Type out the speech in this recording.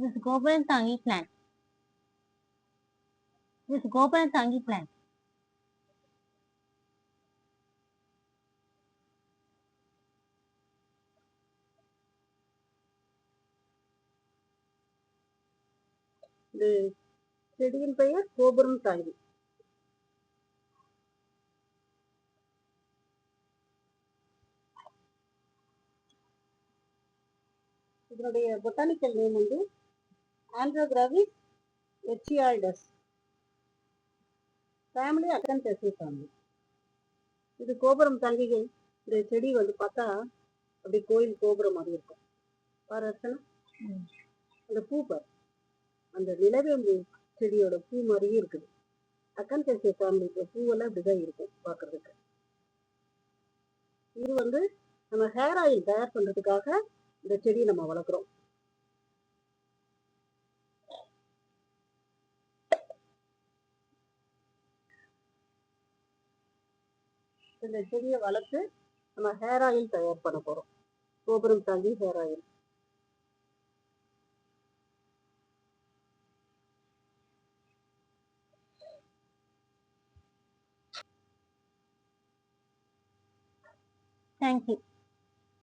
This கோபுரம் தாங்கி plant. This கோபுரம் தாங்கி plant. இந்த செடியின் பெயர் கோபுரம் தாங்கி. இதனுடைய பொட்டானிக்கல் நேம் வந்து ஆண்ட்ரோகிராவிஸ் எச்சியாய்டஸ், ஃபேமிலி அக்கன்தேசி ஃபேமிலி. இது கோபுரம் தாங்கிகள். இந்த செடி வந்து பார்த்தா அப்படி கோயில் கோபுரம் மாதிரி இருக்கும். பாரு அர்ச்சனா, அந்த பூ பாரு, அந்த நிலவேம்பு செடியோட பூ மாதிரியே இருக்குது. அக்கன்தேசி ஃபேமிலி பூவெல்லாம் இப்படிதான் இருக்கும் பார்க்கறதுக்கு. இது வந்து நம்ம ஹேர் ஆயில் தயார் பண்றதுக்காக இந்த செடியை நம்ம வளர்க்குறோம். இந்த செடியை வளர்த்து நம்ம ஹேர் ஆயில் தயார் பண்ண போறோம். கோபுரம் தாங்கி ஹேர் ஆயில். Thank you.